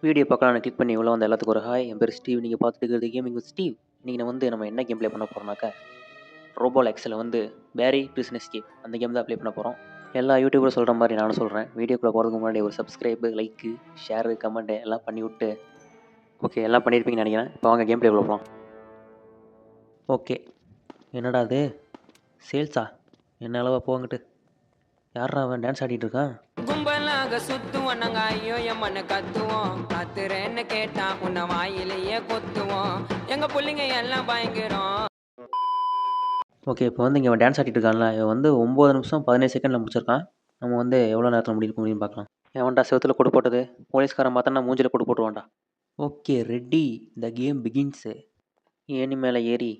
Video பார்க்கலான்னு click பண்ணி உள்ள வந்த எல்லாத்துக்கும் ஒரு ஹாய். என் பேர் ஸ்டீவ். நீங்கள் பார்த்துட்டு இருக்கிறது கேமிங் வித் ஸ்டீவ். இன்றைக்கி நம்ம என்ன கேம் ப்ளே பண்ண போகிறோம்னாக்கா, ரோபோல் எக்ஸில் பேரி பிரிசன் எஸ்கேப் அந்த கேம் தான் ப்ளே பண்ண போகிறோம். எல்லா யூடியூபரும் சொல்கிற மாதிரி நானும் சொல்கிறேன். வீடியோக்குள்ளே போகிறதுக்கு முன்னாடி ஒரு சப்ஸ்கிரைபு, லைக்கு, ஷேரு, கமெண்ட்டு எல்லாம் பண்ணி விட்டு, ஓகே எல்லாம் பண்ணியிருப்பீங்கன்னு நினைக்கிறேன். இப்போ வாங்க கேம் ப்ளேக்குள்ளே போகலாம். ஓகே, என்னடா அது சேல்ஸா? என்ன அளவா போங்கிட்டு யாரா அவன் டான்ஸ் ஆடிட்டு இருக்கான்? கும்பலாக சுத்துவோம் நாங்க ஐயோ எம்மன்னு கத்துவோம். கத்துறேன்னு கேட்டா உன்னை வாயிலேயே கொத்துவோம். எங்க புள்ளைங்க எல்லாம் பயங்கரம். ஓகே, இப்போ இங்கே டான்ஸ் ஆடிட்டு இருக்கான்ல, இவன் 9 நிமிஷம் 17 செகண்டில் முடிச்சிருக்கான். நம்ம எவ்வளோ நேரத்தில் முடியும்னு பார்க்கலாம். எவன்டா செவத்தில் கொடு போட்டது? போலீஸ்காரன் பார்த்தா மூஞ்சில் கொடு போட்டுருவான்டா. Okay ready, the game begins. ஏணி மேலே ஏறி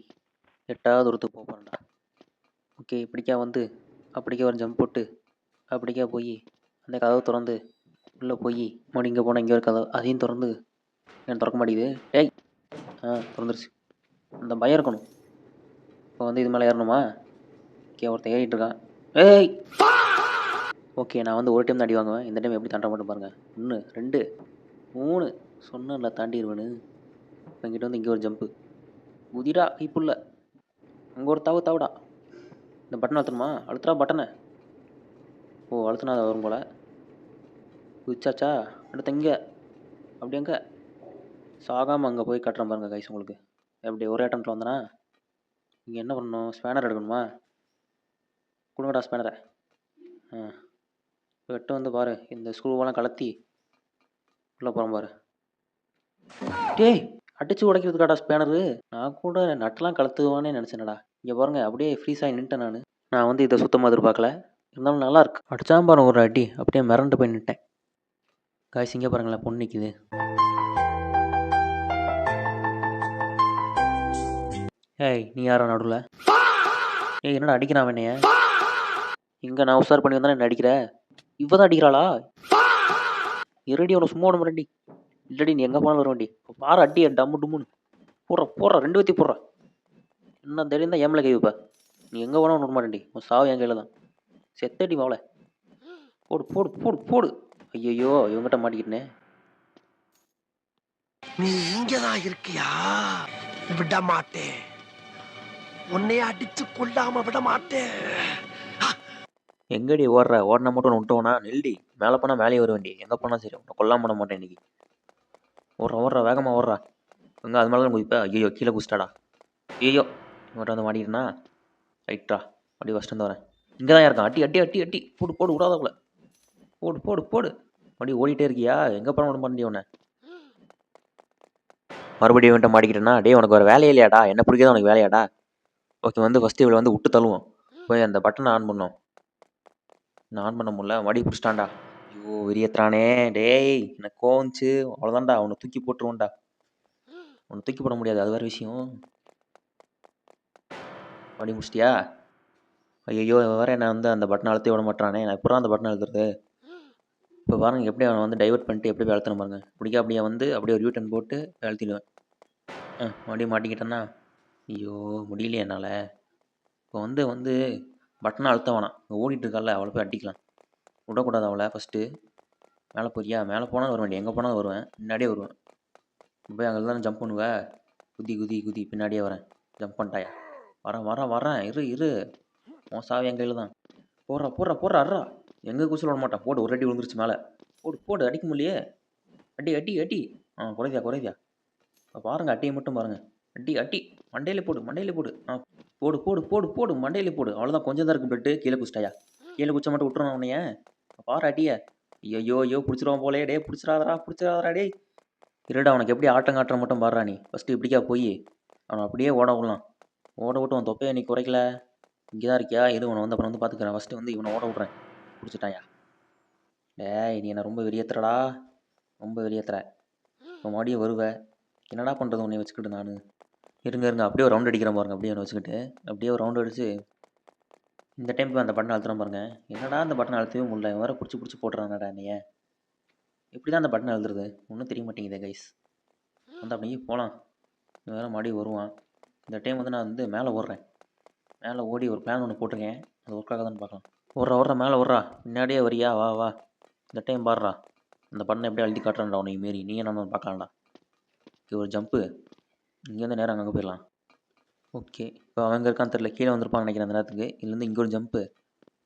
8வது தூரத்துக்கு போகிறான்டா. ஓகே, இப்படிக்கா அப்படிக்கா ஒரு ஜம்ப் போட்டு அப்படிக்கா போய் அந்த கதவை திறந்து உள்ளே போய் மறுபடியும் இங்கே போனால் இங்கே ஒரு கதவு, அதையும் திறந்து எனக்கு திறக்க மாட்டேங்குது. டேய், திறந்துருச்சு. அந்த பயம் இருக்கணும். இப்போ இது மேலே ஏறணுமா? ஓகே, ஒருத்தன் ஏறிட்டு இருக்கான். ஏய், ஓகே, நான் ஒரு டைம் தான் அடி வாங்குவேன். இந்த டைம் எப்படி தாண்ட மட்டும் பாருங்கள். 1 2 3 சொன்னல தாண்டிடுவேன்னு. இப்போ இங்கிட்ட இங்கே ஒரு ஜம்ப்பு. குதிரா கைப்புள்ள. அங்கே ஒரு தாவுடா. இந்த பட்டன் அழுத்தணுமா? அழுத்துறா பட்டனை. ஓ, அழுத்தினா அதை வரும் போல். குதிச்சாச்சா? அடுத்து எங்கே? அப்படி எங்கே சாகாமல் அங்கே போய் கட்டுறேன் பாருங்க கைஸ். உங்களுக்கு எப்படி ஒரே அட்டம்ப்டில் வந்தனா? நீங்கள் என்ன பண்ணணும்? ஸ்பேனர் எடுக்கணுமா? கொடுங்கடா ஸ்பேனரை. வெட்டு பாரு, இந்த ஸ்க்ரூவெல்லாம் கலத்தி உள்ளே போகிறேன் பாரு. டேய், அடித்து உடைக்கிறதுக்காடா ஸ்பேனரு? நான் கூட நட்டெலாம் கலத்துவானே நினச்சேனடா. இங்கே பாருங்க, அப்படியே ஃப்ரீஸ் ஆகி நின்ட்டேன். நான் இதை சுத்தமாக எதிர்பார்க்கல. இருந்தாலும் நல்லா இருக்கு. அடிச்சாம் பாருங்க ஒரு அடி, அப்படியே மிரண்டு போய் நின்ட்டேன். காய்ஸ் இங்கே பாருங்களேன், பொண்ணு நிற்கிது. ஏய், நீ யாரா நடுவில்? ஏய், என்னடா அடிக்கிறான் என்னைய? இங்கே நான் உசார் பண்ணி வந்தானே என்ன அடிக்கிற? இவ தான் அடிக்கிறாளா? இருடி, உன சும்மா விட மாட்டேன்டி. இல்லடி, நீ எங்கே போனாலும் வருவேன்டி. பாரு அடி டம்மு டும்முன்னு போடுற 2 வத்தி போடுற. என்ன தைரியம் தான் ஏமலை கை வைப்ப? நீ எங்கே போனாலும் விட மாட்டேன்டி. உன் சாவு என் கையில் தான். செத்தடி மாவளை. போடு போடு போடு போடு. ஐயோ, இவங்கிட்ட மாட்டிக்கிட்டேனே. நீ இங்கதான் இருக்கியா? விட மாட்டேன். உன்னைய அடிச்சு கொல்லாம விட மாட்டேன். எங்கடி ஓடுற? ஓடனா மட்டும் விட்டோனா நெல்டி. மேலே போனால் மேலேயே வருவேண்டி. எங்கே போனால் சரி, உன்னை கொல்லாம பண்ண மாட்டேன் இன்னைக்கு. ஓடுறா வேகமாக ஓடுறா. எங்கே அது மேலே தான் குதிப்பா? ஐயோ, கீழே குதிச்சிட்டாடா. ஐயோ, இவன்கிட்ட மாட்டிக்கிட்டனா? ரைட்டா, அப்படி ஃபஸ்ட்டு வரேன். இங்கே தான் இருக்கான். அட்டி அட்டி அட்டி அட்டி போடு போடு, விடாதவளை. போடு போடு போடு. அப்படி ஓடிட்டே இருக்கியா? எங்கே போன விட மாட்டேன் உன்னை. மறுபடியும் இவன்ட்ட மாட்டிக்கிட்டேன்னா? டே, உனக்கு ஒரு வேலையே இல்லையாடா? என்ன பிடிக்காத உனக்கு வேலையாடா? ஓகே, ஃபஸ்ட்டு இவளை விட்டு தள்ளுவோம். போய் அந்த பட்டனை ஆன் பண்ணோம். நான் ஆன் பண்ண முடியல. மடி பிடிச்சிட்டான்டா. ஐயோ, வெறியத்துறானே. டேய், எனக்கு கோவந்துச்சு. அவ்வளோதான்டா, அவனை தூக்கி போட்டுருவோன்டா. அவனை தூக்கி போட முடியாது, அது வேறு விஷயம். மடி முடிச்சிட்டியா? ஐயோ, வேறு என்ன அந்த பட்டனை அழுத்தி விட மாட்டானே. நான் எப்போ அந்த பட்டனை அழுத்துறது? இப்போ பாருங்க, எப்படி அவனை டைவர்ட் பண்ணிட்டு எப்படி போய் அழுத்தணும் பாருங்க. பிடிக்க அப்படியே அப்படியே ஒரு யூட்டன் போட்டு அழுத்திடுவேன். மறுபடியும் மாட்டிக்கிட்டேன்னா? ஐயோ, முடியலையே என்னால். இப்போ பட்டனை அழுத்த வேணாம். ஓடிட்டு இருக்கால, அவளை போய் அடிக்கலாம். விடக்கூடாது அவளை. ஃபஸ்ட்டு மேலே போறியா? மேலே போனால் வருவேன், எங்கே போனாலும் வருவேன். முன்னாடியே வருவேன். போய் அங்கே தானே ஜம்ப் பண்ணுவேன். குதி குதி குதி, பின்னாடியே வரேன். ஜம்ப் பண்ணிட்டாயா? வரேன். இரு உன் சாவி என் கையில் தான். போடுறா அட்றா. எங்கே குசில் விட மாட்டான். போடு, ஒரு அடி விழுந்துருச்சு மேலே. போடு அடிக்க முடியலையே. அடி. குறைதியா. பாருங்கள், அட்டியை மட்டும் பாருங்கள். அட்டி மண்டையிலே போடு. போடு மண்டையிலே போடு. அவ்வளோதான், கொஞ்சம் தான் இருக்குது பிளட்டு. கீழே குச்சிட்டாயா? கீழே குச்சா மட்டும் விட்டுருணும் உன்னைய. பாரு அட்டியை. ஐயோ, பிடிச்சிருவான் போலே. டே, பிடிச்சிடாதரா டே. இருடா, அவனுக்கு எப்படி ஆட்டம் காட்டுற மட்டும் பாடுறா நீ. ஃபஸ்ட்டு இப்படிக்கா போய் அவனை அப்படியே ஓட விடலாம். ஓட விட்டு அவன் தொப்பையை நீ குறைக்கல. இங்கே தான் இருக்கியா? இவனை அப்புறம் பார்த்துக்கிறேன். ஃபஸ்ட்டு இவனை ஓட விட்றேன். பிடிச்சிட்டாயா? டேய், நீ என்ன ரொம்ப வெளியேற்றுறடா. ரொம்ப வெளியேற்றுற. இப்போ மறுபடியும் வருவேன். என்னடா பண்ணுறது உன்னை வச்சுக்கிட்டு நான்? இருங்க அப்படியே ஒரு ரவுண்ட் அடிக்கிறேன் பாருங்க. அப்படியே அவனை வச்சுக்கிட்டு அப்படியே ஒரு ரவுண்ட் அடித்து இந்த டைம் அந்த பட்டனை அழுத்துறேன் பாருங்கள். என்னடா அந்த பட்டனை அழுத்தவே முடியல. வேறு பிடிச்சி போட்டுறானடா என்னைய. எப்படி தான் அந்த பட்டனை எழுதுறது ஒன்றும் தெரிய மாட்டேங்குது கைஸ். அப்படியே போகலாம். வேறு மறுபடியும் வருவான். இந்த டைம் நான் மேலே ஓடுறேன். மேலே ஓடி ஒரு பிளான் ஒன்று போட்டிருக்கேன். அது ஒர்க் ஆகாதான்னு பார்க்கலாம். ஓடுறா மேலே ஓடுறா. பின்னாடியே வரியா? வா இந்த டைம் பாடுறா. அந்த பட்டனை எப்படி அழுத்தி காட்டுறான்டா உன்னை மாரி நீயே நான் பார்க்கலாம்டா. ஓகே ஒரு ஜம்ப்பு. இங்கேருந்து நேரம் அங்கே போயிடலாம். ஓகே இப்போ அவங்க இருக்கான்னு தெரில, கீழே வந்திருப்பான்னு நினைக்கிறேன் அந்த நேரத்துக்கு. இதுலேருந்து இங்கே ஒரு ஜம்ப்பு,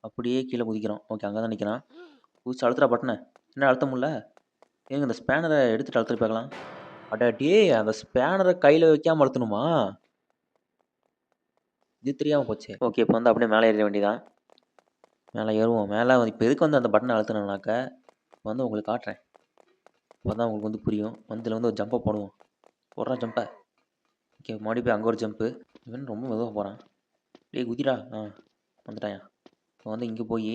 அப்படியே கீழே குதிக்கிறோம். ஓகே அங்கே தான் நிற்கிறான். குதிச்சு அழுத்துறா பட்டனை. என்ன அழுத்த முடியல? ஏங்க இந்த ஸ்பேனரை எடுத்துகிட்டு அழுத்துட்டு பார்க்கலாம். அடாடே அந்த ஸ்பேனரை கையில் வைக்காமல் அழுத்தணுமா? இது தெரியாமல் போச்சு. ஓகே இப்போ வந்து அப்படியே மேலே ஏற வேண்டியதான். மேலே ஏறுவோம். மேலே இப்போ எதுக்கு வந்து அந்த பட்டனை அழுத்தணும்னாக்க இப்போ வந்து உங்களுக்கு காட்டுறேன். அப்போ தான் உங்களுக்கு வந்து புரியும். வந்து இதில் வந்து ஒரு ஜம்பை போடுவோம். போடுறான் ஜம்பை. ஓகே மறுபடியும் போய் அங்கே ஒரு ஜம்ப்பு. இவன் ரொம்ப மெதுவாக போகிறான். டேய் குதிடா. வந்துட்டாயா. இப்போ வந்து இங்கே போய்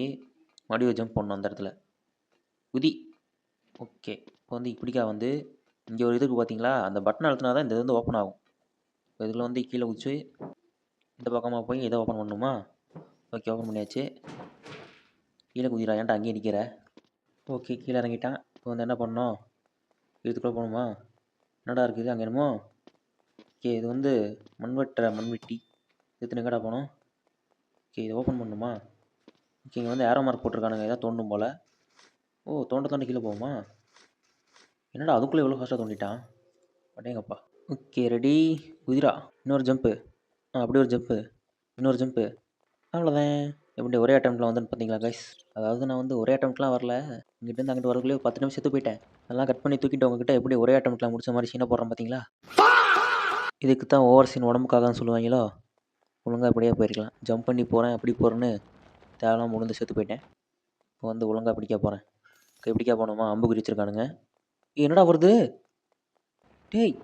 மறுபடியும் ஒரு ஜம்ப் பண்ணணும் அந்த இடத்துல. குதி. ஓகே இப்போ வந்து இப்படிக்கா வந்து இங்கே ஒரு இதுக்கு பார்த்தீங்களா, அந்த பட்டன் அழுத்தினா தான் இந்த இது வந்து ஓப்பன் ஆகும். இப்போ இதில் வந்து கீழே குதிச்சு இந்த பக்கமாக போய் இதை ஓப்பன் பண்ணணுமா? ஓகே ஓப்பன் பண்ணியாச்சு. கீழே குதிரா, ஏன்டா அங்கேயே நிற்கிற? ஓகே கீழே இறங்கிட்டான். இப்போ வந்து என்ன பண்ணணும்? இதுக்குள்ளே போகணுமா? என்னடா இருக்குது அங்கே என்னமோ? ஓகே இது வந்து மண்வெட்டி. இதுக்கு எங்கடா போகணும்? ஓகே இதை ஓப்பன் பண்ணணுமா? ஓகே இங்கே வந்து ஏரோ மார்க் போட்டிருக்கானுங்க, ஏதாவது தோண்டும் போல். ஓ தோண்ட கீழே போகுமா? என்னடா அதுக்குள்ளே எவ்வளோ ஃபாஸ்ட்டாக தோண்டிட்டான்? அடேங்கப்பா. ஓகே ரெடி குதிரா. இன்னொரு ஜம்ப்பு. அப்படி ஒரு ஜம்ப்பு. இன்னொரு ஜம்ப்பு. அவ்வளோதான். எப்படி ஒரே அட்டம்ப்டில் வந்து பார்த்தீங்களா கைஸ்? அதாவது நான் வந்து ஒரே அட்டம்ப்ட்லாம் வரல. இங்கிட்டேருந்து அங்கிட்டு வரக்குள்ளே 10 நிமிஷம் செத்து போயிட்டேன். அதெல்லாம் கட் பண்ணி தூக்கிட்டு உங்ககிட்ட எப்படி ஒரே அட்டம்ப்ட்லாம் முடிச்ச மாதிரி சீனை போடுறேன் பார்த்தீங்களா? இதுக்கு தான் ஓவர் சீன் உடம்புக்காகன்னு சொல்லுவாங்களோ. ஒழுங்காக இப்படியே போயிருக்கலாம். ஜம்ப் பண்ணி போகிறேன் அப்படி போகிறேன்னு தேவையில்லாம விழுந்து செத்து போயிட்டேன். இப்போ வந்து ஒழுங்காக பிடிக்க போகிறேன். பிடிக்க போகணுமா? அம்பு குறிச்சிருக்கானுங்க. என்னடா வருது? டேய்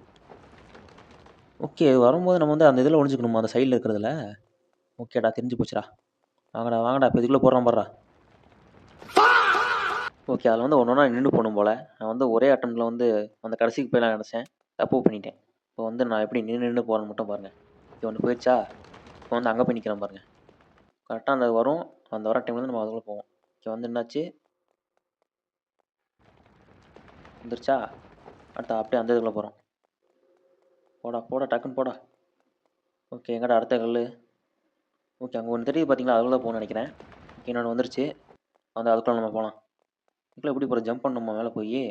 ஓகே வரும்போது நம்ம வந்து அந்த இதில் ஒழிஞ்சிக்கணுமா, அந்த சைடில் இருக்கிறதுல? ஓகேடா தெரிஞ்சு போச்சுடா. வாங்கடா இப்போ இதுக்குள்ளே போடுறான் பாடுறா. ஓகே அதில் வந்து ஒன்றா நின்று போகணும் போல். நான் வந்து ஒரே அட்டம்ப்டில் வந்து அந்த கடைசிக்கு போயலாம் நினச்சேன். தப்பு பண்ணிட்டேன். இப்போ வந்து நான் எப்படி நின்று போகிறேன்னு மட்டும் பாருங்கள். இப்போ ஒன்று போயிடுச்சா? இப்போ வந்து அங்கே போய் நிற்கிறேன் பாருங்கள். கரெக்டாக அந்த வரும். அந்த வர டைமில் வந்து நம்ம அதுக்குள்ளே போவோம். ஓகே வந்து என்னாச்சு? வந்துருச்சா? அடுத்த அப்படியே அந்த இதுக்குள்ளே போகிறோம். போடா டக்குன்னு போடா. ஓகே எங்கடா அடுத்த கல்? ஓகே அங்கே ஒன்று தெரியுது பார்த்தீங்களா, அதுக்குள்ளே போகணும்னு நினைக்கிறேன். ஓகே இன்னொன்று வந்துருச்சு. வந்து அதுக்குள்ளே நம்ம போகலாம். இதுக்குள்ளே எப்படி போகிற? ஜம்ப் பண்ணணுமா மேலே போய்?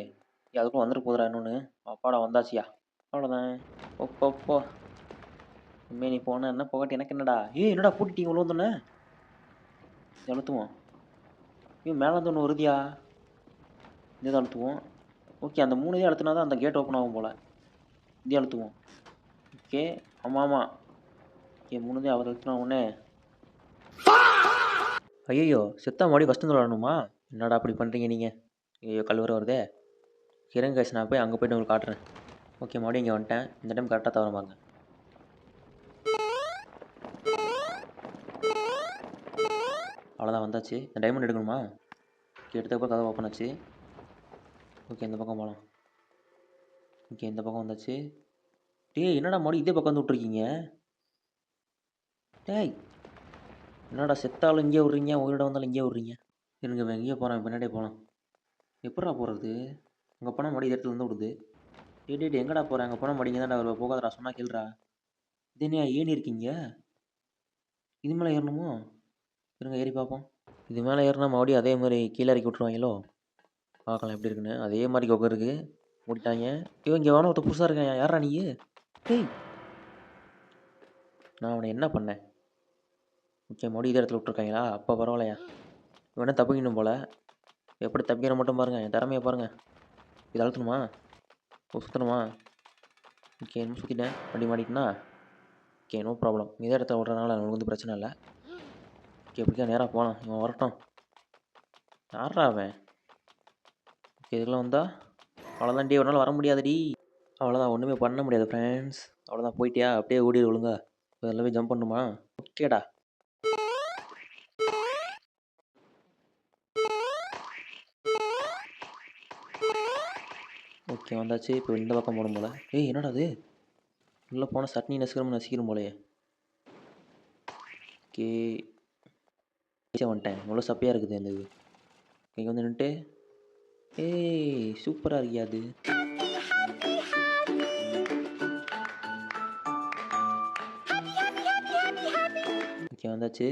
அதுக்குள்ளே வந்துட்டு போதுடா இன்னொன்று. அப்பாடா வந்தாச்சியா. அவ்வளோதான். போ. இனிமே நீ போன என்ன போகட்டு எனக்கு என்னடா? என்னடா பூட்டிட்டீங்க இவ்வளோ தானே? அழுத்துவோம். மேலே வந்து ஒன்று வருதியா? இது அழுத்துவோம். ஓகே அந்த 3 இதே அழுத்தினா தான் அந்த கேட் ஓப்பன் ஆகும் போல். இதே அழுத்துவோம். ஓகே ஆமாம். ஓகே 3 இதே அவர் அழுத்தினா உடனே ஐயோ செத்தா மறுபடியும் ஃபஸ்ட்டு வந்து விளாடணுமா? என்னடா அப்படி பண்ணுறீங்க நீங்கள்? ஐயோ கல்வர வருதே. இருங்க கைஸ் நான் போய் அங்கே போய்ட்டு உங்களுக்கு காட்டுறேன். ஓகே மறுபடியும் இங்கே வந்துட்டேன். இந்த டைம் கரெக்டாக தவற பாருங்க. அவ்வளோதான் வந்தாச்சு. இந்த டைமண்ட் எடுக்கணுமா? ஓகே எடுத்தப்போ கதை ஓப்பன் ஆச்சு. ஓகே இந்த பக்கம் போகலாம். ஓகே இந்த பக்கம் வந்தாச்சு. டேய் என்னடா மறுபடியும் இதே பக்கம் வந்து விட்ருக்கீங்க? டேய் என்னடா செத்தாலும் இங்கே விட்றீங்க, உயிரோட வந்தாலும் இங்கே விட்றீங்க. இருங்க எங்கேயே போகிறேன், பின்னாடியே போகலாம். எப்படா போகிறது? அங்கே போனால் மறுபடியும் இடத்துல வந்து விடுது. டேய் எங்கடா போகிறேன்? அங்கே போனால் மறுபடியும் தான்டா வருவா. போகாதடா சொன்னால் கேளுடா. இது என்ன ஏறி இருக்கீங்க? இது மேலே ஏறணுமோ? இருங்க ஏறி பார்ப்போம். இது மேலே ஏறினா மறுபடியும் அதே மாதிரி கீழே இறக்கி விட்ருவாங்களோ? பார்க்கலாம் எப்படி இருக்குன்னு. அதே மாதிரி கொக்கை இருக்குது. மூடிட்டாங்க. இங்கே வேணும் ஒருத்தர் புதுசாக இருக்கேன். யாரா நீ? டேய் நான் அவனை என்ன பண்ணேன்? ஓகே மறுபடியும் இதே இடத்துல விட்ருக்காங்களா? அப்போ பரவாயில்லையா? இவனே தப்பிக்கணும் போல். எப்படி தப்பிக்கிற மட்டும் பாருங்கள். என் திறமையை பாருங்கள். இது அழுத்தணுமா? சுற்றணுமா? ஓகே இன்னும் சுற்றிட்டேன். வண்டி மாட்டிட்டுனா ஓகே நோ ப்ராப்ளம். இதே இடத்துல விட்றதுனால எனக்கு வந்து பிரச்சனை இல்லை. ஓகே எப்படிக்கா நேராக போகலாம். இவன் வரட்டும். யாரா அவன்? ஓகே இதெல்லாம் வந்தால் அவ்வளோதான் டி. ஒரு நாள் வர முடியாதுடி. அவ்வளோதான் ஒன்றுமே பண்ண முடியாது ஃப்ரெண்ட்ஸ். அவ்வளோதான் போயிட்டியா? அப்படியே ஓடிடு ஒழுங்கா. இப்போ எல்லாமே ஜம்ப் பண்ணுமா? ஓகேடா. ஓகே வந்தாச்சு. இப்போ இந்த பக்கம் போகணும் போல். என்னடா அது? உள்ளே போனால் சட்னி நசிக்கணும் போலையே. ஓகே வந்துட்டேன். இவ்வளோ சப்பையாக இருக்குது அந்த இது. இங்கே வந்து நின்றுட்டு சூப்பராக இருக்கியா அது? ஓகே வந்தாச்சு.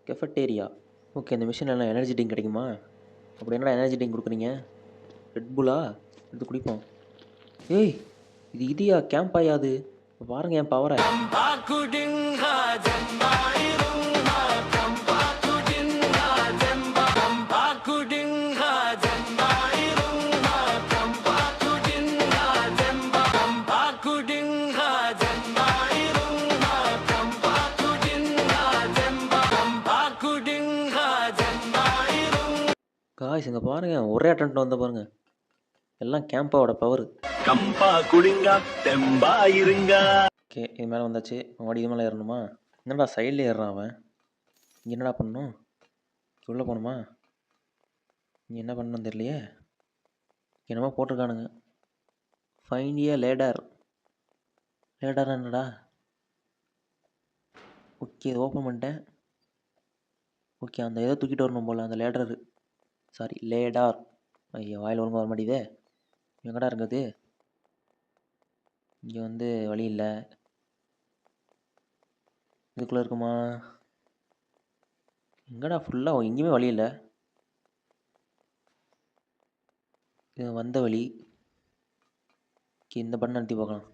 கெஃபட்டேரியா. ஓகே இந்த மிஷின் எல்லாம் எனர்ஜி ட்ரிங்க் கிடைக்குமா? அப்படி என்னடா எனர்ஜி ட்ரிங்க் கொடுக்குறீங்க? ரெட் புல்லா? எடுத்து குடிப்போம். ஏய், இது இதியா கேம்ப் ஆயாது. இப்ப பாருங்க என் பவரை. காய்ஸ் இங்க பாருங்க, ஒரே அட்டெம்ப்ட் வந்த பாருங்க. எல்லாம் கேம்பாவோட பவர். கம்பா குடிங்க தெம்பா இருங்க. ஓகே, இது மேலே வந்தாச்சு. மறுபடியும் இது மேலே ஏறணுமா? என்னடா சைடில் ஏறுறான் அவன். இங்கே என்னடா பண்ணணும்? உள்ளே போகணுமா? இங்கே என்ன பண்ணணும் தெரியலையே. என்னமோ போட்டிருக்கானுங்க. ஃபைண்ட் ஏ லேடர். லேடர் என்னடா? ஓகே, இது ஓப்பன் பண்ணிட்டேன். ஓகே, அந்த இதை தூக்கிட்டு வரணும் போல், அந்த லேடரு. சாரி, லேடார். ஐயோ, வாயில் ஒழுங்காக வர மாட்டேங்குதே. எங்கடா இருக்குது? இங்கே வந்து வழி இல்லை. இதுக்குள்ளே இருக்குமா? எங்கடா ஃபுல்லாக எங்கேயுமே வழி இல்லை. இது வந்த வழி. ஓகே, இந்த பட்டன் அழுத்தி பார்க்கலாம்.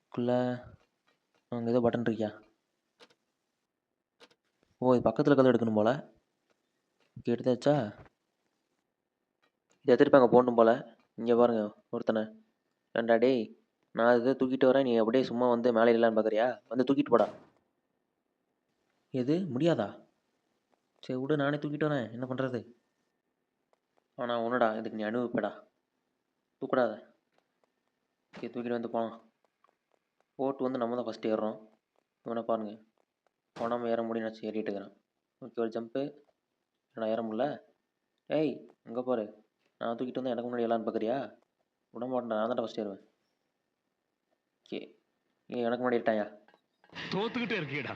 இதுக்குள்ளே அங்கே ஏதோ பட்டன் இருக்கியா? ஓ, இது பக்கத்தில் இருக்கிறத எடுக்கணும் போல். ஓகே, எடுத்தாச்சா? இதை எடுத்துகிட்டு அங்கே போடணும் போல். இங்கே பாருங்க ஒருத்தனை. ஏன்டா டேய், நான் இதை தூக்கிட்டு வரேன், நீ அப்படியே சும்மா வந்து மேலே இல்லைன்னு பார்க்குறியா? வந்து தூக்கிட்டு போடா. எது முடியாதா? சரி விடு, நானே தூக்கிட்டு வரேன், என்ன பண்ணுறது? ஆனால் ஒன்றுடா, இதுக்கு நீ அனுபவிப்படா. தூக்கிடாத. ஓகே, தூக்கிட்டு வந்து போகலாம். போட்டு வந்து நம்ம தான் ஃபஸ்ட்டு ஏறுறோம். இவனை பாருங்க, போனாமல் ஏற முடியும் நான் ஏறிட்டு இருக்கிறேன். ஓகே, ஒரு ஜம்ப்பு. என்னடா ஏற முடியல? ஏய், அங்கே பாரு, நான் தூக்கிட்டு வந்து எனக்கு முன்னாடி எல்லான்னு பார்க்குறியா? விட மாட்டேன், நான் தான் ஃபஸ்ட் ஏறுவேன். ஓகே, நீ எனக்கு முன்னாடி ஏறிட்டாயா? தோத்துக்கிட்டே இருக்கீடா.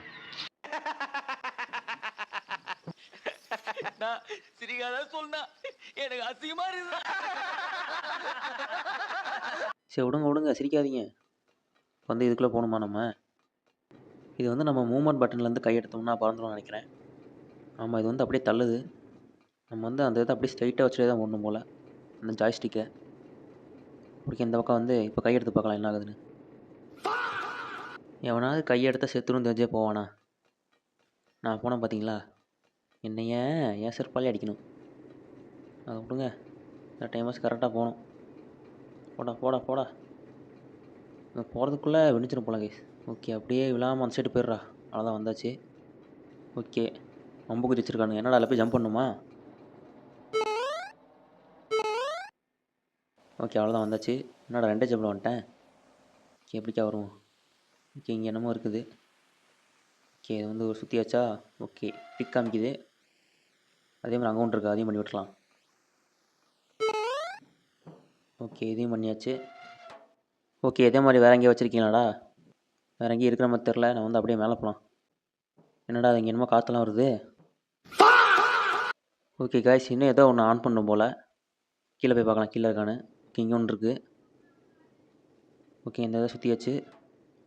சரி விடுங்க விடுங்க, சிரிக்காதீங்க. வந்து இதுக்குள்ளே போகணுமா நம்ம? இது வந்து நம்ம மூவ்மெண்ட் பட்டன்லேருந்து கை எடுத்தோம்னா பறந்துடும் நினைக்கிறேன். ஆமாம், இது வந்து அப்படியே தள்ளுது. நம்ம வந்து அந்த இதை அப்படியே ஸ்ட்ரைட்டாக வச்சுட்டே தான் ஓடணும் போல், அந்த ஜாய்ஸ்டிக்கை. ஓகே, இந்த பக்கம் வந்து இப்போ கை எடுத்து பார்க்கலாம் என்ன ஆகுதுன்னு. எவனாவது கையை எடுத்தால் செத்துரும் தெரிஞ்சே போவானா? நான் போனேன் பார்த்தீங்களா? என்னைய ஏன் செருப்பாலே அடிக்கணும். அதை விடுங்க, இந்த டைமஸ் கரெக்டாக போகணும். போடா போடா போடா. போகிறதுக்குள்ளே வெடிச்சிடும் போல கைஸ். ஓகே, அப்படியே விழாமல் அந்த சைடு போயிடுறா. அவ்வளோதான், வந்தாச்சு. ஓகே, ரொம்ப குதிச்சிருக்கானுங்க. என்னடா அதில் போய் ஜம்ப் பண்ணுமா? ஓகே, அவ்வளோதான், வந்தாச்சு. என்னடா ரெண்டே ஜம்பில் வந்துட்டேன். ஓகே, எப்படிக்கா வரும்? ஓகே, இங்கே என்னமோ இருக்குது. ஓகே, இது வந்து ஒரு சுற்றியாச்சா? ஓகே, டிக் காமிக்குது. அதே மாதிரி அங்கே ஒன்று இருக்குது, அதையும் பண்ணி விட்டுலாம். ஓகே, இதையும் பண்ணியாச்சு. ஓகே, இதே மாதிரி வேறு எங்கேயும் வச்சுருக்கீங்களாடா? வேறு எங்கேயும் இருக்கிற மாதிரி தெரில. நான் வந்து அப்படியே மேலே போகலாம். என்னடா அது இங்கே என்னமோ காற்றுலாம் வருது. ஓகே காய்ஸ், இன்னும் ஏதோ ஒன்று ஆன் பண்ணும் போல். கீழே போய் பார்க்கலாம், கீழே இருக்கானு. ஓகே, இங்கே ஒன்று இருக்குது. ஓகே, இந்த இதை சுற்றியாச்சு.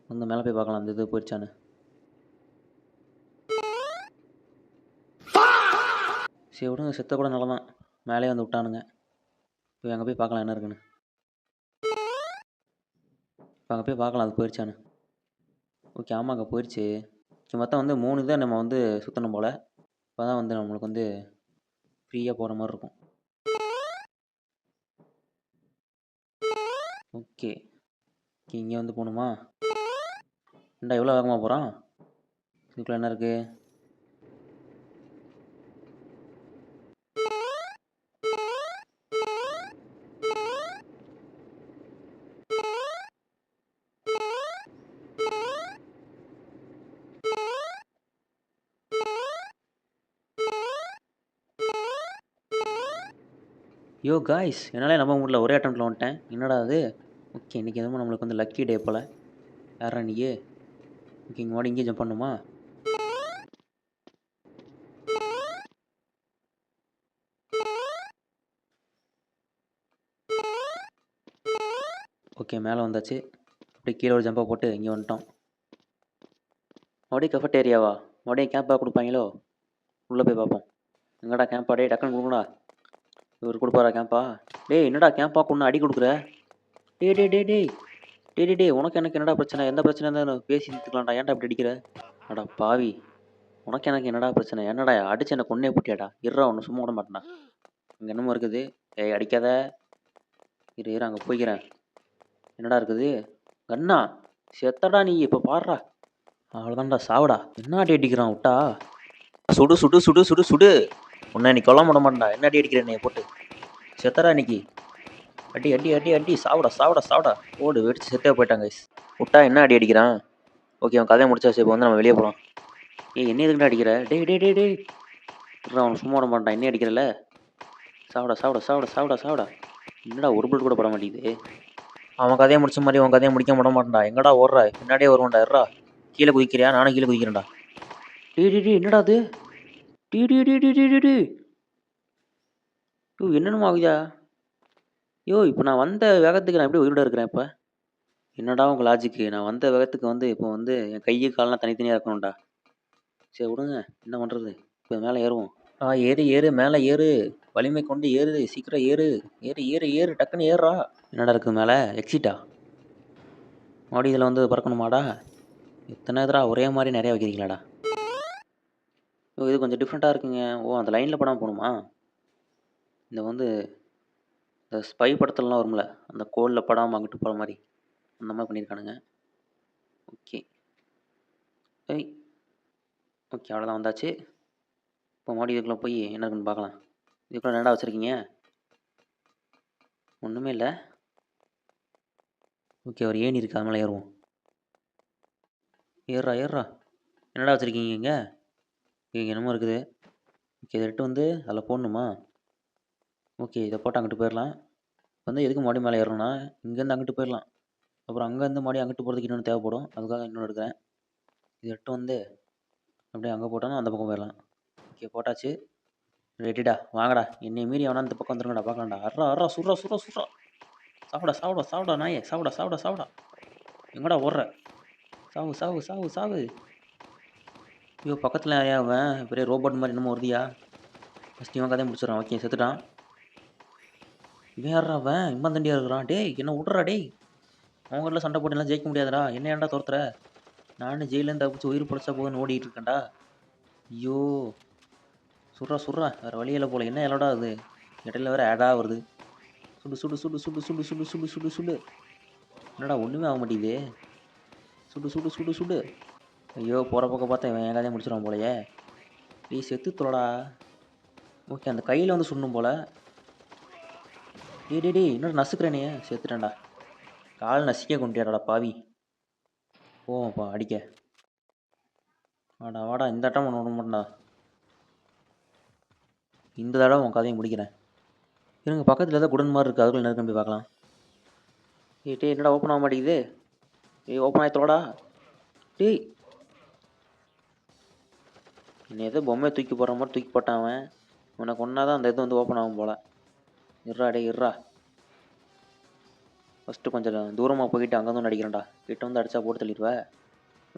வந்து மேலே போய் பார்க்கலாம் அந்த இது போயிடுச்சான்னு. சரி விடுங்க, செத்த கூட நல்லா தான். மேலே வந்து விட்டானுங்க. போய் அங்கே போய் பார்க்கலாம் என்ன இருக்குன்னு. இப்போ அங்கே போய் பார்க்கலாம் அது போயிடுச்சான்னு. ஓகே, ஆமாம், அங்கே போயிடுச்சு. ஓகே, மொத்தம் வந்து 3 இதை நம்ம வந்து சுற்றணும் போல். இப்போ தான் வந்து நம்மளுக்கு வந்து ஃப்ரீயாக போகிற மாதிரி இருக்கும். ஓகே, ஓகே, இங்கே வந்து போகணுமா? ஏன்டா எவ்வளோ வேகமாக போகிறான்? இதுக்குள்ளே என்ன இருக்குது? யோ காய்ஸ், என்னால் நம்ப முடியல, ஒரே அட்டெம்ப்ட்டில் வந்துட்டேன். என்னடா அது? ஓகே, இன்றைக்கி எதுவும் நம்மளுக்கு வந்து லக்கி டே போல். யாரா நீயே? ஓகே, இங்கே மாடி இங்கே ஜம்ப் பண்ணுமா? ஓகே, மேலே வந்தாச்சு. அப்படியே கீழே ஒரு ஜம்பை போட்டு இங்கே வந்துட்டோம். மறுபடியும் கஃபட்டேரியாவா? மறுபடியும் கேம்பாக கொடுப்பாங்களோ? உள்ளே போய் பார்ப்போம். எங்கடா கேம்ப்? அப்படியே டக்குன்னு கொடுங்கடா. இவர் கொடுப்பாரா கேம்பா? டேய் என்னடா கேம்பா கொண்டு அடி கொடுக்குற? டேய் டேய் டேய் டேய் டேய் டேய் டேய் உனக்கு எனக்கு என்னடா பிரச்சனை? எந்த பிரச்சனை இருந்தாலும் பேசி தீர்த்துக்கலாம்டா. ஏன்டா இப்படி அடிக்கிற? அடா பாவி, உனக்கு எனக்கு என்னடா பிரச்சனை? என்னடா அடிச்சு என்ன கொன்னே போட்டியாடா? இருடா ஒன்று சும்மா விட மாட்டேனா? அங்கே என்னமோ இருக்குது. ஏய் அடிக்காத. இரு இரு அங்கே போய்க்கிறேன். என்னடா இருக்குது? கண்ணா செத்தடா நீ. இப்போ பாடுறா. அவ்வளோதான்டா சாவுடா. என்ன அடி அடிக்கிறான் விட்டா? சுடு சுடு சுடு சுடு சுடு. உன்னை நீ கொல்ல விட மாட்டேன்டா. என்ன அடி அடிக்கிற என்னைய போட்டு? செத்தடா இன்னைக்கு. அடி அடி அடி அடி சாவுடா சாவுடா சாவுடா. ஓடு வெடிச்சு செத்தே போயிட்டாங்க guys. விட்டா என்ன அடி அடிக்கிறான்? ஓகே அவன் கதையை முடிச்சாச்சு. இப்போ வந்து நம்ம வெளியே போகலாம். ஏய் என்ன எதுக்குடா அடிக்கிற? டேய் டேய் டேய் டேய் அவன் சும்மா விட மாட்டான். என்ன அடிக்கிறல? சாவுடா சாவுடா சாவுடா சாவுடா சாவுடா. என்னடா ஒரு புல் கூட பட மாட்டேங்குது. அவன் கதையை முடிச்ச மாதிரி அவன் கதையை முடிக்க விட மாட்டான்டா. எங்கடா ஓடுறா? பின்னாடியே வருவான்டா. இருடா கீழே குதிக்கிறியா? நானும் கீழே குதிக்கிறேன்டா. டீ டி டி என்னடா அது? டி டி டி டி டி டி டி யோ என்னென்னமோ ஆகுதா? யோ இப்போ நான் வந்த வேகத்துக்கு நான் எப்படி உயிரோட இருக்கிறேன் இப்போ? என்னடா உங்கள் லாஜிக்கு? நான் வந்த வேகத்துக்கு வந்து இப்போ வந்து என் கையை காலெலாம் தனித்தனியாக இருக்கணும்டா. சரி விடுங்க, என்ன பண்ணுறது? இப்போ மேலே ஏறுவோம். ஏறு ஏறு மேலே ஏறு. வலிமை கொண்டு ஏறு. சீக்கிரம் ஏறு. ஏறு ஏறு ஏறு டக்குன்னு ஏறுறா. என்னடா இருக்குது மேலே? எக்ஸிட்டா? மறுபடியும் இதில் வந்து பறக்கணுமாடா? எத்தனை எதிரா ஒரே மாதிரி நிறையா வைக்கிறீங்களாடா? ஓ இது கொஞ்சம் டிஃப்ரெண்ட்டாக இருக்குங்க. ஓ அந்த லைனில் படாமல் போகணுமா? இந்த வந்து இந்த ஸ்பை படத்துலலாம் வரும்ல, அந்த கோலில் படாமல் அங்கிட்டு போகிற மாதிரி அந்த மாதிரி பண்ணியிருக்கானுங்க. ஓகே ஐய் ஓகே அவ்வளோதான் வந்தாச்சு. இப்போ மறுபடியும் இதுக்குள்ளே போய் என்ன இருக்குன்னு பார்க்கலாம். இதுக்குள்ளே என்னடா வச்சுருக்கீங்க? ஒன்றுமே இல்லை. ஓகே ஒரு ஏணி இருக்குது, அது மேலே ஏறுவோம். ஏறுறா ஏறுறா. என்னடா வச்சுருக்கீங்க இங்கே? இங்கே என்னமோ இருக்குது. ஓகே இதை எடுத்து வந்து அதில் போடணுமா? ஓகே இதை போட்டு அங்கிட்டு போயிடலாம். இப்போ வந்து எதுக்கு மறுபடியும் மேலே ஏறணும்னா இங்கேருந்து அங்கிட்டு போயிடலாம். அப்புறம் அங்கேருந்து மறுபடியும் அங்கிட்டு போகிறதுக்கு இன்னொன்று தேவைப்படும். அதுக்காக இன்னொன்று எடுக்கிறேன். இது எடுத்து வந்து அப்படியே அங்கே போட்டோன்னா அந்த பக்கம் போயிடலாம். ஓகே போட்டாச்சு. ரெடிடா வாங்கடா. என்னை மீறி அவனா இந்த பக்கம் வந்துருங்கடா பார்க்கலாம்டா. அறா அறா சுட்றா சுட்றா சுட்றா. சாப்பிடா சாப்பிடா சாப்பிடா நாயே சாப்பிடா சாப்பிடா சாப்பிடா. எங்கடா ஓடுற? சாவு சாவு சாவு சாவு. ஐயோ பக்கத்தில் யாரையா அவன் பெரிய ரோபோட் மாதிரி என்னமோ வருதியா? ஃபஸ்ட் இவன் கதையை முடிச்சிடறான். ஓகே செத்துட்டான். இவன் யாரா அவன்? இம்மா தண்டியாக இருக்கிறான். டேய் என்ன விட்றா டேய். அவங்களாம் சண்டை போட்டுலாம் ஜெயிக்க முடியாதுடா. என்ன ஏன்டா தோற்றுற? நானும் ஜெயிலேருந்து தப்பிச்சு உயிர் பிடிச்சா போதுன்னு ஓடிட்டு இருக்கேன்டா. ஐயோ சுட்றா சுட்றா. வேறு வழியில் போல. என்ன எல்லோடா அது? இடையில வேறு ஆடாக வருது. சுடு சுடு சுடு சுடு சுடு சுடு சுடு சுடு சுடு. என்னடா ஒன்றுமே ஆக மாட்டேங்குது. சுடு சுடு சுடு சுடு. ஐயோ போகிற பக்கம் பார்த்தா இவன் என் கதையை முடிச்சிடுவான் போலையே. டேய் செத்து தொலைடா. ஓகே அந்த கையில் வந்து சுடணும் போல். டேய் டேய் டேய் இன்னொரு நசுக்கிறேனே. செத்துட்டேன்டா. கால் நசிக்க கொண்டியாடா பாவி. போவான்ப்பா அடிக்க. வாடா வாடா இந்த ஆட்டம் ஒன்று விட மாட்டேன்டா. இந்த தடவை உன் கதையை முடிக்கிறேன். இருங்க பக்கத்தில் ஏதோ குடன் மாதிரி இருக்குது. அதுக்குள்ள நெருக்கம் போய் பார்க்கலாம். டேய் என்னடா ஓப்பன் ஆக மாட்டேங்குது? ஓப்பன் ஆகித்தோடா. டேய் என்ன ஏதோ பொம்மையை தூக்கி போடுற மாதிரி தூக்கி போட்டான் அவன். உனக்கு ஒன்றா தான் அந்த இது வந்து ஓப்பன் ஆகும் போல். இருறா டே இருறா. ஃபஸ்ட்டு கொஞ்சம் தூரமாக போய்கிட்டு அங்கே வந்து அடிக்கிறேன்டா. கிட்ட வந்து அடித்தா போட்டு தள்ளிடுவேன்.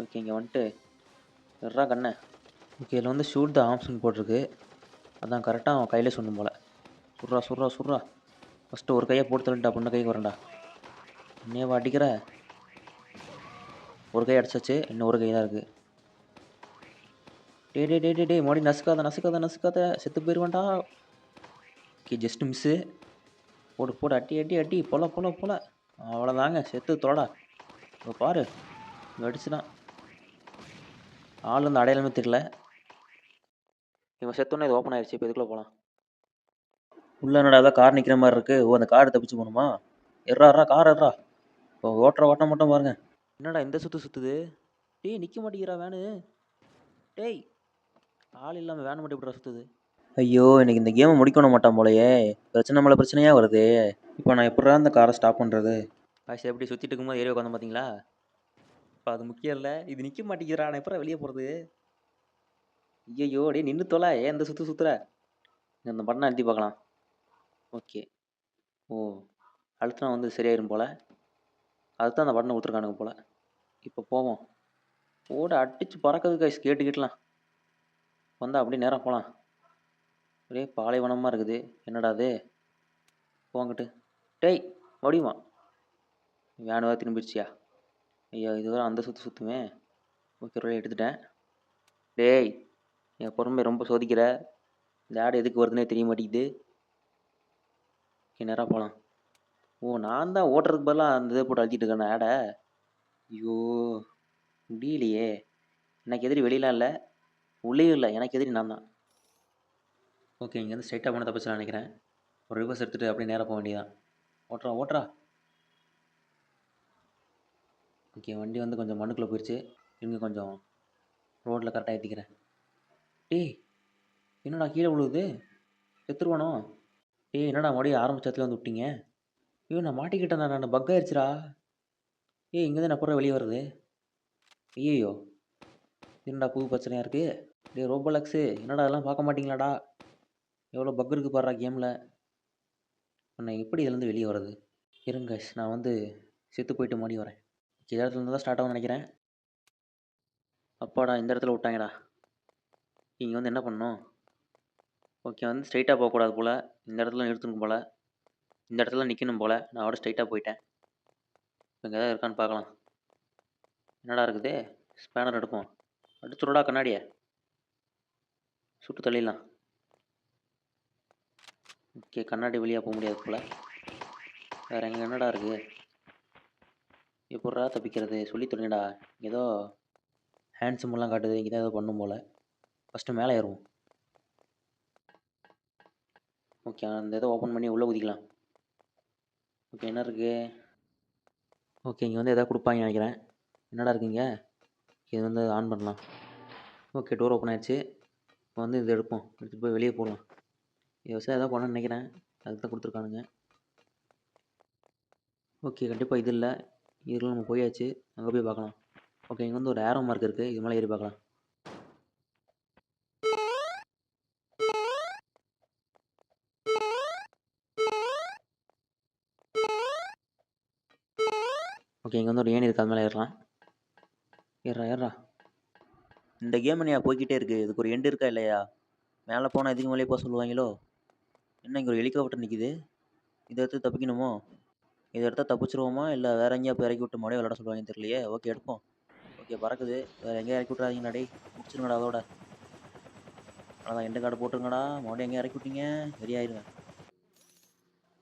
ஓகே இங்கே வந்துட்டு இருறா கண்ணை. ஓகே இதில் வந்து ஷூட் த ஆப்ஷன் போட்டிருக்கு. அதான் கரெக்டாக அவன் கையிலே சொன்னும் போல். சுட்றா சுட்றா சுட்றா. ஃபஸ்ட்டு ஒரு கையை போட்டு தள்ளிட்டா பொண்ணு கைக்கு வரேன்டா. என்னையவா அடிக்கிற? ஒரு கை அடிச்சாச்சு. இன்னும் ஒரு கை தான் இருக்குது. டே டே டே டே டே மறுபடியும் நசுக்காத நசுக்காத நசுக்காத. செத்து போயிடுவான்டா. Okay just miss. போடு போடு அட்டி அட்டி அட்டி போல போல போல. அவ்வளோதாங்க செத்து தோடா. இப்போ பாரு அடிச்சுதான். ஆள் வந்து அடையாளமே தெரியல. இவன் செத்தோன்னே இது ஓப்பன் ஆயிடுச்சு. இப்போ இதுக்குள்ளே போகலாம். உள்ள என்னடா ஏதாவது கார் நிற்கிற மாதிரி இருக்குது. ஓ அந்த கார் தப்பிச்சு போகணுமா? எர்றா கார் எர்றா. இப்போ ஓட்டுற ஓட்டம் மட்டும் பாருங்க. என்னடா இந்த சுற்றுது? டேய் நிற்க மாட்டேங்கிறா வேனு. டேய் ஆள் இல்லாமல் வேன் மட்டும் இப்படி சுற்றுது. ஐயோ எனக்கு இந்த கேமை முடிக்கணும் மாட்டான் போலையே. பிரச்சனை மேலே பிரச்சனையாக வருது. இப்போ நான் எப்படா இந்த காரை ஸ்டாப் பண்ணுறது? ஆச்சு எப்படி சுற்றிட்டு இருக்கும்போது ஏறி உட்காந்து பார்த்தீங்களா? இப்போ அது முக்கியம் இல்லை. இது நிற்க மாட்டேங்கிறா. நான் எப்படா வெளியே போகிறது? ஐயோ டே நின்று தொலை. ஏன் இந்த சுற்றுற? இந்த பட்டனை அழுத்தி பார்க்கலாம். ஓகே ஓ அழுத்தினா வந்து சரியாயிரும் போல். அதுதான் அந்த பட்டனை கொடுத்துருக்கானுங்க போல். இப்போ போவோம். ஓட அடித்து பறக்குது கைஸ். கேட்டுக்கிட்டலாம் வந்தால் அப்படியே நேராக போகலாம். ஒரே பாலைவனமாக இருக்குது. என்னடா அது? போங்கிட்டு. டேய் முடியுமா? வேன் வேறு திரும்பிடுச்சியா? ஐயோ இது வரை அந்த சுற்று சுற்றுமே. ஓகே ஒரு வழியா எடுத்துட்டேன். டேய் என் பொறுமை ரொம்ப சோதிக்கிற. இந்த ஆடு எதுக்கு வருதுன்னே தெரிய மாட்டேங்குது. ஓகே நேராக போகலாம். ஓ நான் தான் ஓட்டுறதுக்கு பதிலாக அந்த இதை போட்டு அழுத்திட்டு இருக்கேன் ஆடை. ஐயோ முடியலையே. எனக்கு எதிரி வெளியெலாம் இல்லை, உள்ளேயும் இல்லை. எனக்கு எதிரி நான் தான். ஓகே இங்கேருந்து ஸ்ட்ரைட்டாக போன தப்பிச்சலாம் நினைக்கிறேன். ஒரு ரிவர்ஸ் எடுத்துகிட்டு அப்படியே நேராக போக வேண்டியதான். ஓட்டுறா ஓட்டுறா. ஓகே வண்டி வந்து கொஞ்சம் மண்ணுக்குள்ளே போயிடுச்சு. இங்கே கொஞ்சம் ரோட்டில் கரெக்டாக ஏற்றிக்கிறேன். டேய் என்னடா கீழே விழுவுது, செத்துருவானோ? டேய் என்னடா மறுபடியும் ஆரம்பிச்சத்துல வந்து விட்டீங்க? ஐயோ நான் மாட்டிக்கிட்டேன், நான் பக் ஆயிடுச்சுடா. ஏய் இங்கே தான் நான் அப்புறம் வெளியே வருது. ஐயோ என்னடா புது பிரச்சனையாக இருக்குது. டேய் ரோபோலக்ஸு என்னடா அதெல்லாம் பார்க்க மாட்டீங்களாடா? எவ்வளோ பக் இருக்குது பாடுறா கேமில். நான் எப்படி இதுலேருந்து வெளியே வர்றது? இருங்க guys, நான் வந்து செத்து போயிட்டு மறுபடியும் வரேன். இந்த இடத்துல இருந்து தான் ஸ்டார்ட் ஆகும்னு நினைக்கிறேன். அப்பாடா இந்த இடத்துல விட்டாங்கடா. இங்கே வந்து என்ன பண்ணணும்? ஓகே வந்து ஸ்ட்ரைட்டாக போகக்கூடாது போல், இந்த இடத்துல நிறுத்தணும் போல், இந்த இடத்துல நிற்கணும் போல். நான் அவட ஸ்ட்ரைட்டாக போயிட்டேன். இங்கே எதாவது இருக்கான்னு பார்க்கலாம். என்னடா இருக்குது? ஸ்பேனர் எடுப்போம். அடிச்சுடா கண்ணாடியை, சுட்டு தள்ளிடலாம். ஓகே கண்ணாடி வழியாக போக முடியாது போல். வேறு எங்கே என்னடா இருக்குது? எப்பட்றா தப்பிக்கிறது சொல்லி தொலைங்கடா. ஏதோ ஹேண்ட் சிம்மெல்லாம் காட்டுது, இங்கே தான் ஏதோ பண்ணும் போல். ஃபஸ்ட்டு மேலே ஏறுவோம். ஓகே அந்த இதை ஓப்பன் பண்ணி உள்ளே குதிக்கலாம். ஓகே என்ன இருக்குது? ஓகே இங்கே வந்து எதாவது கொடுப்பாங்க நினைக்கிறேன். என்னடா இருக்குங்க? இது வந்து ஆன் பண்ணலாம். ஓகே டோர் ஓப்பன் ஆயிடுச்சு. இப்போ வந்து இது எடுப்போம், எடுத்துகிட்டு போய் வெளியே போடலாம். இது வச்சு எதாவது பண்ணணும்னு நினைக்கிறேன், அதுக்கு தான் கொடுத்துருக்கானுங்க. ஓகே கண்டிப்பாக இது இல்லை, இதில் நம்ம போயாச்சு. அங்கே போய் பார்க்கலாம். ஓகே இங்கே வந்து ஒரு ஏரோ மார்க் இருக்குது, இது மேலே ஏறி பார்க்கலாம். ஓகே இங்கே வந்து ஒரு ஏணி இருக்குது, அது மேலே ஏறலாம். ஏறா ஏறா. இந்த கேம் என்னையா போய்கிட்டே இருக்குது, இதுக்கு ஒரு எண்டு இருக்கா இல்லையா? மேலே போனால் இதுக்கு மேலே போக சொல்லுவாங்களோ? என்ன இங்கே ஒரு ஹெலிகாப்டர் நிற்கிது, இதை எடுத்து தப்பிக்கணுமோ? இதை எடுத்தால் தப்பிச்சிருவோமா இல்லை வேறு எங்கேயா போய் இறக்கி விட்டு மறுபடியும் விளாட சொல்லுவாங்கன்னு தெரியலையே. ஓகே எடுப்போம். ஓகே பறக்குது, வேறு எங்கேயும் இறக்கி விட்றாதீங்கடா. டேய் முடிச்சிருங்கடா அதோட. அதான் எண்டு கார்டு போட்டுருங்கடா. மறுபடியும் எங்கேயும் இறக்கி விட்டீங்க வெறியாயிருங்க.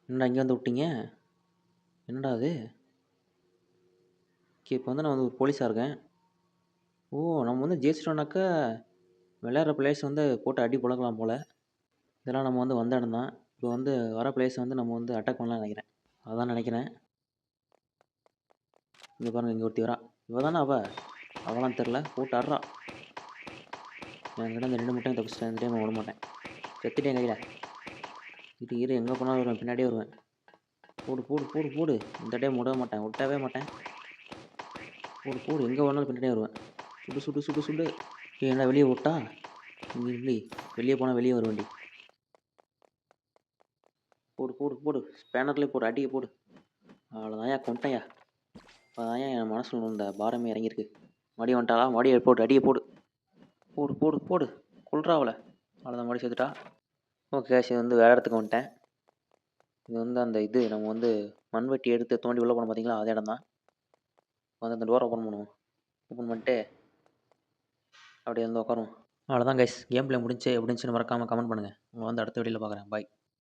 என்னடா இங்கே வந்து விட்டீங்க? என்னடா அது? ஓகே இப்போ வந்து நான் வந்து ஒரு போலீஸாக இருக்கேன். ஓ நம்ம வந்து ஜெயிச்சிட்டோம்னாக்கா விளையாடுற பிளேயர்ஸ் வந்து போட்டு அடி புழக்கலாம் போல். இதெல்லாம் நம்ம வந்து வந்த இடம் தான். இப்போ வந்து வர பிளேயர்ஸ் வந்து நம்ம வந்து அட்டாக் பண்ணலாம்னு நினைக்கிறேன். அதான் நினைக்கிறேன். இங்கே பாருங்கள் இங்கே ஒருத்தி வரா. இவ தானே அவளாம் தெரில, போட்டு ஆடுறா. என்கிட்ட இந்த 2 முட்டையும் தப்பிச்சிட்டேன். இந்த டைம் விட மாட்டேன். செத்துட்டேன் கையில். இரு எங்கே போனாலும் வருவேன், பின்னாடியே வருவேன். போடு போடு போடு போடு. இந்த டைம் விடவே மாட்டேன், விட்டவே மாட்டேன். போடு போடு, எங்கே வேணாலும் பின்னாடியே வருவேன். சுடு சுடு சுடு சுடு. என்ன வெளியே விட்டா? இங்கே இல்லை, வெளியே போனால் வெளியே வர வேண்டி. போடு போடு போடு, ஸ்பேனர்லேயே போடு, அடியை போடு. அவ்வளோதான்யா கொண்டையா. அதான் என் மனசில் இந்த பாரமே இறங்கியிருக்கு. மடி வந்துட்டாளா? மடியை போடு, அடியை போடு. போடு போடு போடு, கொள்றாவல. அவ்வளோதான் மடி சேர்த்துட்டா. ஓகே இது வந்து வேறு இடத்துக்கு வந்துட்டேன். இது வந்து அந்த இது நம்ம வந்து மண்வெட்டி எடுத்து தோண்டி உள்ளே போனோம் பார்த்தீங்களா, அதே இடம் தான். வந்து அந்த டோர் ஓப்பன் பண்ணுவோம். ஓப்பன் பண்ணிட்டு அப்படியே வந்து உட்காருவோம். அவ்வளோதான் கைஸ், கேம் பிளே முடிஞ்சு எப்படின்னு மறக்காமல் கமெண்ட் பண்ணுங்கள். உங்களை வந்து அடுத்த வீடியோவில் பார்க்குறேன். பாய்.